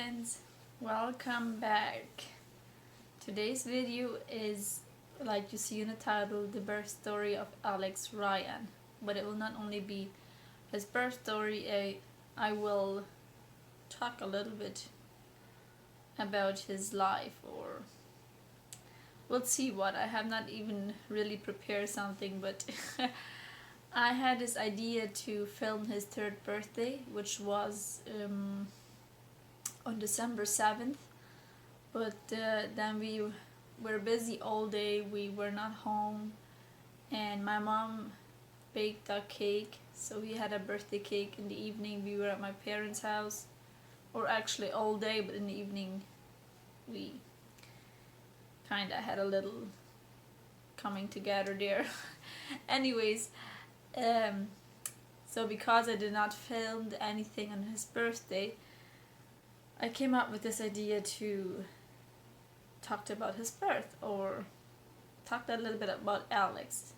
friends, welcome back. Today's video is, like you see in the title, the birth story of Alex Ryan. But it will not only be his birth story, I will talk a little bit about his life, or we'll see what. I have not even really prepared something, but I had this idea to film his third birthday, which was on December 7th, but then we were busy all day, we were not home, and my mom baked a cake, so we had a birthday cake in the evening. We were at my parents' house, or actually all day, but in the evening we kinda had a little coming together there. Anyways, so because I did not film anything on his birthday, I came up with this idea to talk about his birth, or talk a little bit about Alex.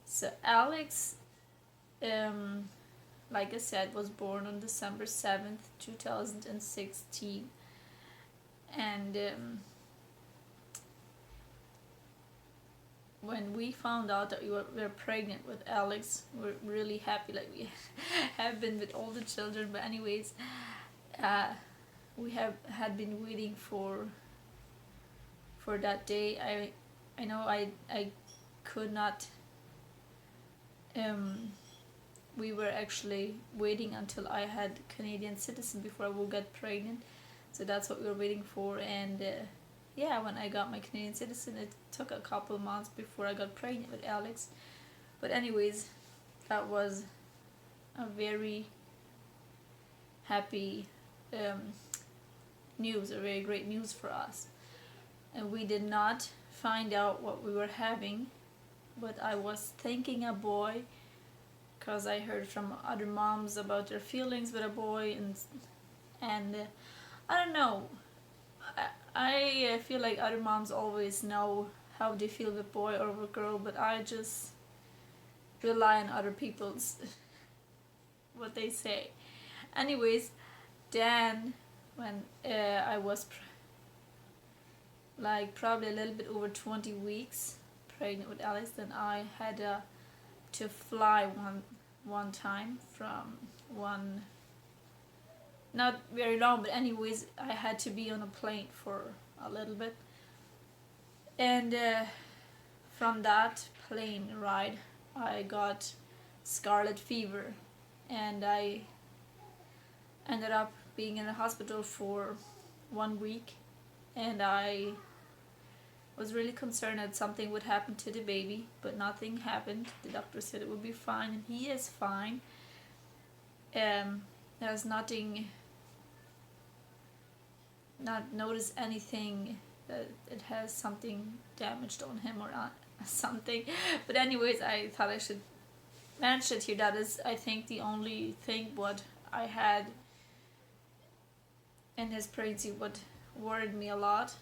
So Alex, like I said, was born on December 7th, 2016, and when we found out that we were pregnant with Alex, we're really happy, like we have been with all the children. But anyways, we had been waiting for that day. I know I could not. We were actually waiting until I had Canadian citizen before I would get pregnant, so that's what we were waiting for. And yeah, when I got my Canadian citizen, it took a couple months before I got pregnant with Alex. But anyways, that was a very happy news, a very great news for us. And we did not find out what we were having, but I was thinking a boy, because I heard from other moms about their feelings with a boy, and I don't know, I feel like other moms always know how they feel with boy or with girl, but I just rely on other people's what they say. Anyways, then when I was like probably a little bit over 20 weeks pregnant with Alex, then I had to fly one time from one, not very long, but anyways, I had to be on a plane for a little bit. And from that plane ride, I got Scarlet Fever, and I ended up being in the hospital for 1 week, and I was really concerned that something would happen to the baby, but nothing happened. The doctor said it would be fine, and he is fine. There's nothing, not noticed anything that it has something damaged on him or not, something. But anyways, I thought I should mention it here. That is, I think, the only thing what I had in his pregnancy what worried me a lot.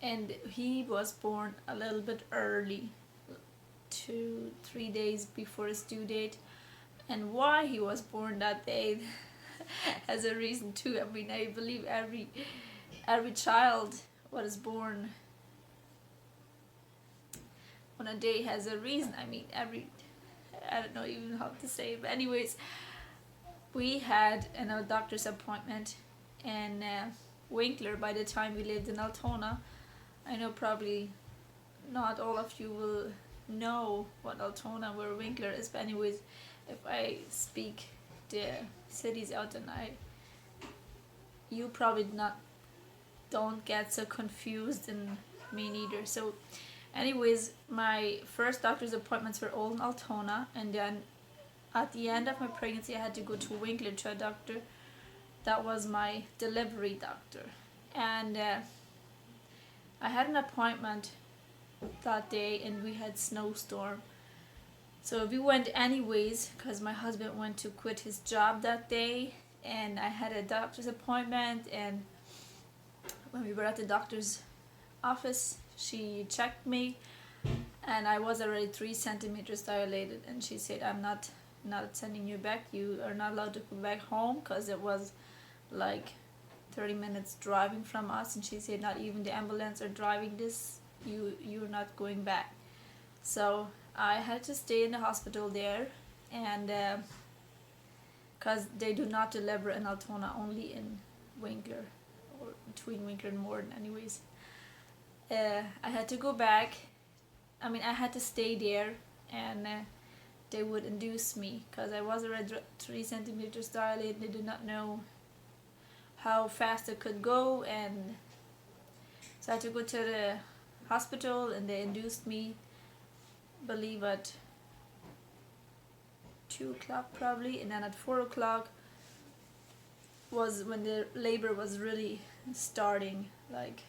And he was born a little bit early, 2-3 days before his due date. And why he was born that day has a reason too. I mean, I believe every child what is born on a day has a reason. I mean, I don't know even how to say it, but anyways, we had a doctor's appointment in Winkler. By the time we lived in Altona, I know probably not all of you will know what Altona, where Winkler is, but anyways, if I speak the cities out, and you probably don't get so confused, and me neither. So anyways, my first doctor's appointments were all in Altona, and then at the end of my pregnancy I had to go to Winkler to a doctor that was my delivery doctor. And I had an appointment that day, and we had snowstorm, so we went anyways because my husband went to quit his job that day, and I had a doctor's appointment. And when we were at the doctor's office, she checked me, and I was already 3 centimeters dilated, and she said, I'm not not sending you back. You are not allowed to go back home, because it was like 30 minutes driving from us, and she said not even the ambulance are driving this, you're not going back. So I had to stay in the hospital there, and because they do not deliver in Altona, only in Winkler, or between Winkler and Morden anyways. I had to go back. I mean, I had to stay there, and they would induce me, because I was already 3 centimeters dilated. They did not know how fast it could go, and so I had to go to the hospital, and they induced me, believe at 2 o'clock probably, and then at 4 o'clock was when the labor was really starting. Like,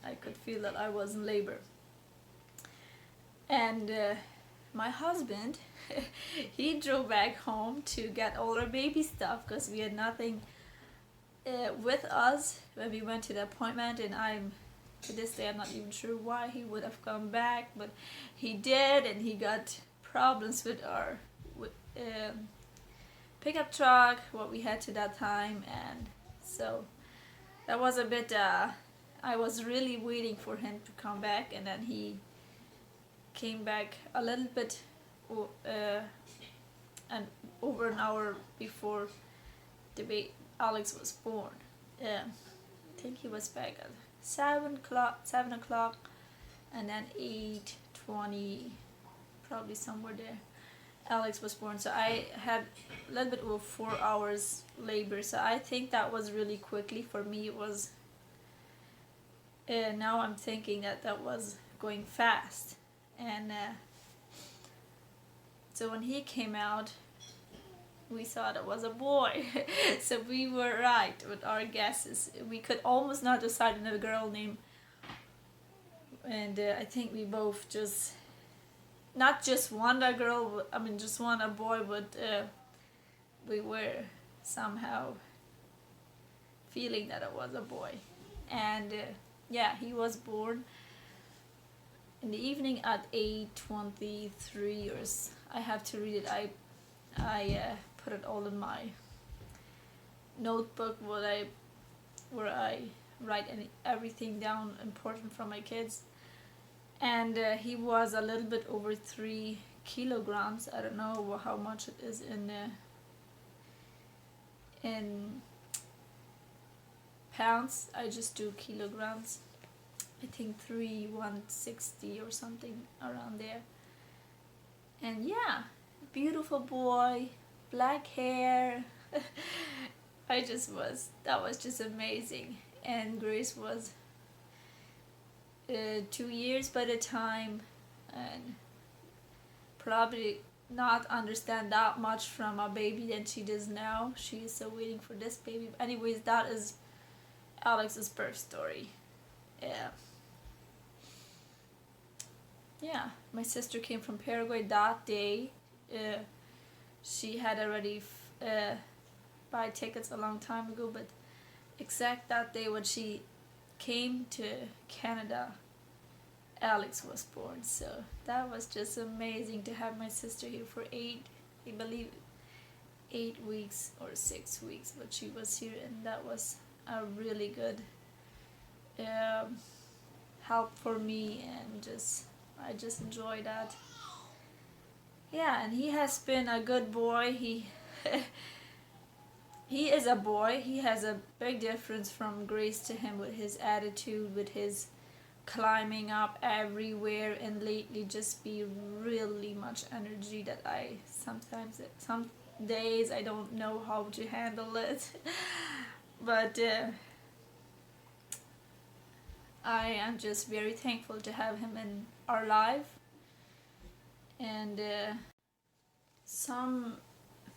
I could feel that I was in labor. And my husband, he drove back home to get all our baby stuff, because we had nothing with us when we went to the appointment. And to this day I'm not even sure why he would have come back, but he did, and he got problems with our pickup truck, what we had to that time. And so that was a bit I was really waiting for him to come back, and then he came back a little bit and over an hour before Alex was born. I think he was back at 7 o'clock, and then 8:20, probably somewhere there, Alex was born. So I had a little bit over 4 hours labor. So I think that was really quickly for me. It was. Now I'm thinking that was going fast, and so when he came out, we thought it was a boy. So we were right with our guesses. We could almost not decide on a girl name, and I think we both just not just want a girl. I mean, just want a boy, but we were somehow feeling that it was a boy, and yeah, he was born in the evening at 8:23, or I have to read it. I put it all in my notebook where I write everything down important from my kids. And he was a little bit over 3 kilograms. I don't know how much it is in pounds. I just do kilograms. I think 160 or something around there. And yeah, beautiful boy, black hair. That was just amazing. And Grace was 2 years by the time, and probably not understand that much from a baby than she does now. She is still waiting for this baby. Anyways, that is Alex's birth story. Yeah, my sister came from Paraguay that day. She had already buy tickets a long time ago, but exact that day when she came to Canada, Alex was born. So that was just amazing to have my sister here for 8 weeks or 6 weeks, but she was here, and that was a really good help for me, and I just enjoy that. Yeah, and he has been a good boy. He is a boy. He has a big difference from Grace to him, with his attitude, with his climbing up everywhere, and lately just be really much energy that some days I don't know how to handle it. But I am just very thankful to have him in our life. And some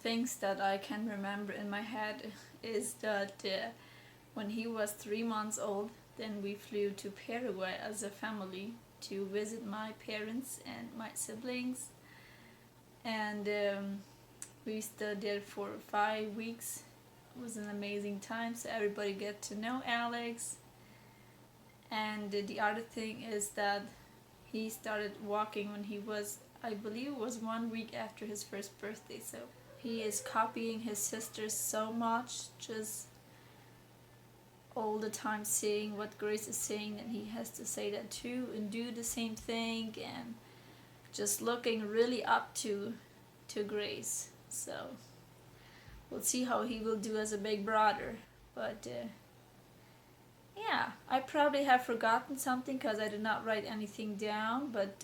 things that I can remember in my head is that when he was 3 months old, then we flew to Paraguay as a family to visit my parents and my siblings, and we stayed there for 5 weeks. It was an amazing time, so everybody get to know Alex. And the other thing is that he started walking when he was I believe it was 1 week after his first birthday. So he is copying his sister so much, just all the time saying what Grace is saying, and he has to say that too and do the same thing, and just looking really up to Grace. So we'll see how he will do as a big brother. But yeah, I probably have forgotten something because I did not write anything down, but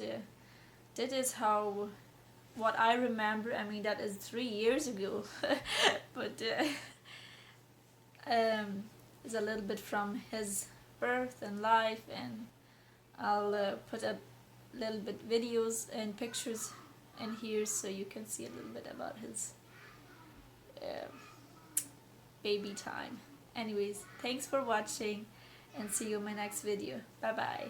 that is how what I remember. I mean, that is 3 years ago. But it's a little bit from his birth and life, and I'll put up little bit videos and pictures in here so you can see a little bit about his baby time. Anyways, thanks for watching, and see you in my next video. Bye bye.